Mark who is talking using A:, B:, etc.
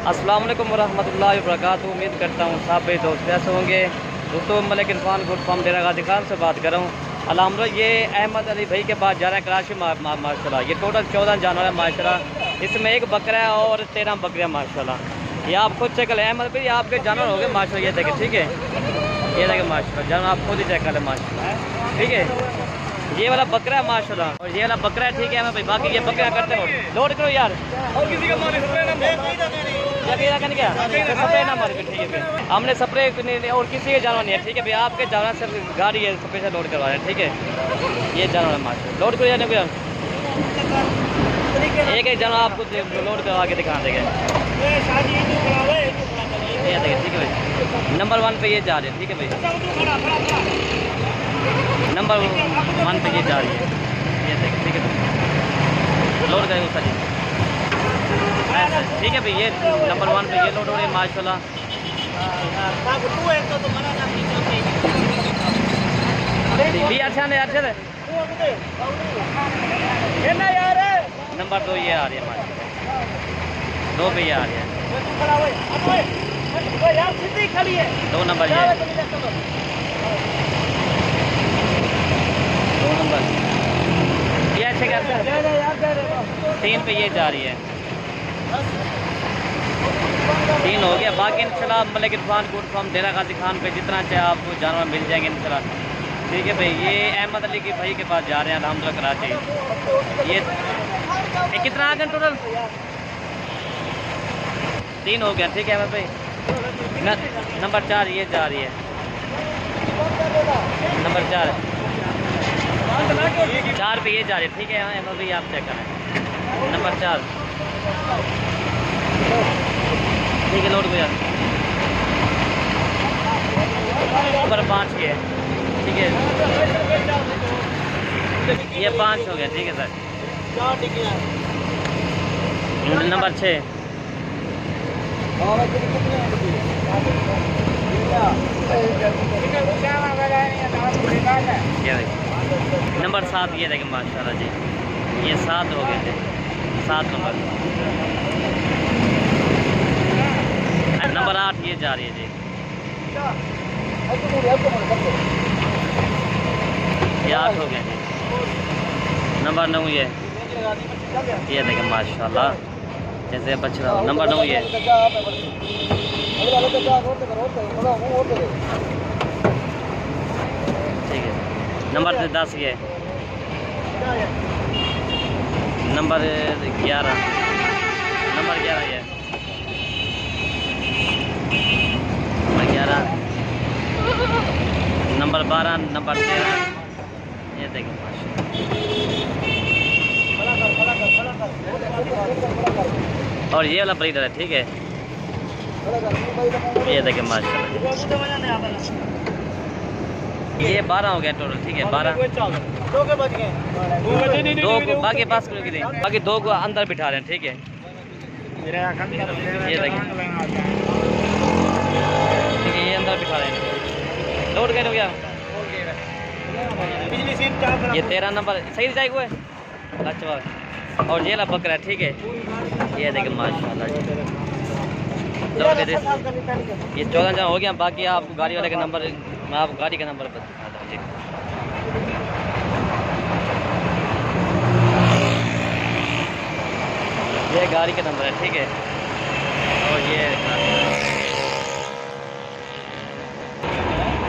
A: अस्सलाम वालेकुम रहमतुल्लाहि व बरकातुहू। उम्मीद करता हूँ सब मेरे दोस्त ऐसे होंगे। दोस्तों मलिक इरफान गुड फार्म डेरा गाजी खान से बात कर रहा हूँ। अल्हम्दुलिल्लाह ये अहमद अली भाई के पास जा रहे हैं कराची माशाल्लाह। ये टोटल 14 जानवर है माशाल्लाह। इसमें एक बकरा है और 13 बकरियाँ माशाल्लाह। ये आप खुद चेक करें अहमद भाई, आपके जानवर हो गए माशाल्लाह। ये देखें ठीक है, ये देखें माशाल्लाह जानवर आप खुद ही चेक कर लें माशाल्लाह। ठीक है, ये वाला बकरा है माशाल्लाह और ये वाला बकरा है ठीक है भाई। बाकी ये बकरा करते रहो, लोड करो यार। और किसी का मारे स्प्रे ना क्या स्प्रे ना मारे ठीक है फिर हमने स्प्रे और किसी के जानवर नहीं है ठीक है भाई। आपके जानवर सिर्फ गाड़ी है स्प्रे से लोड करवा रहे हैं ठीक है। ये जानवर है माशाल्लाह, लोड करो जाने को एक एक जानवर आपको लोड करवा के दिखा देंगे। ये देखिए ठीक है भाई, नंबर 1 पे ये जा रहे हैं ठीक है भाई। नंबर 1 पे ये जा रही है, ये देखिए ठीक है, लोड करेंगे उसका जी ठीक है भाई। ये नंबर 1 पे ये लोड हो रही है माशाल्लाह। भी अच्छा नहीं अच्छा नंबर 2 ये आ रही है माशाल्लाह। 2 पे ये आ रही है, 2 नंबर ये 2 नंबर ये अच्छे करते 3 पे ये जा रही है। 3 हो गया। बाकी इंशाल्लाह मलिक इरफान गुड फार्म डेरा गाजी खान पे जितना चाहे आपको जानवर मिल जाएंगे इंशाल्लाह ठीक है भाई। ये अहमद अली के भाई के पास जा रहे हैं अल्हम्दुलिल्लाह कराची। ये कितना आ गया टोटल? 3 हो गया ठीक है अहमद भाई। नंबर 4 ये जा रही है, नंबर 4 पे ये जा रही है ठीक है अहमद भाई। आप चेक करें नंबर 4 ठीक है, लोड हो जाए। नंबर 5 ये ठीक है, ये 5 हो गया ठीक है सर। नंबर 6 नंबर 7 ये देखें माशाल्लाह जी। ये 7 हो गए थे, 7 नंबर। नंबर 8 ये जा रही है जी, ये 8 हो गया जी। नंबर 9 ये देखें माशाल्लाह जैसे बछड़ा। नंबर 9 ये ठीक है। नंबर 10 ये, नंबर 11, नंबर 11 ये, नंबर 11, नंबर 12, नंबर 13 ये देखें माशाल्लाह। और ये वाला ब्रीडर है ठीक है, ये देखें माशाल्लाह। ये 12 हो गया टोटल ठीक है। 12 2 को बाकी पास करो कि बाकी 2 को अंदर बिठा रहे हैं ठीक है। ये देखें ठीक है, ये अंदर बिठा रहे हैं। लोड कैसे हो गया? ये 13 नंबर सही जाएगा हुआ है अच्छा। और ये ला बकरा है ठीक है, ये देखें माशाल्लाह जी। लोड कर ये 14 जन हो गया। बाकी आपको गाड़ी वाले का नंबर, मैं आपको गाड़ी का नंबर बता दूँ ठीक। ये गाड़ी का नंबर है ठीक है।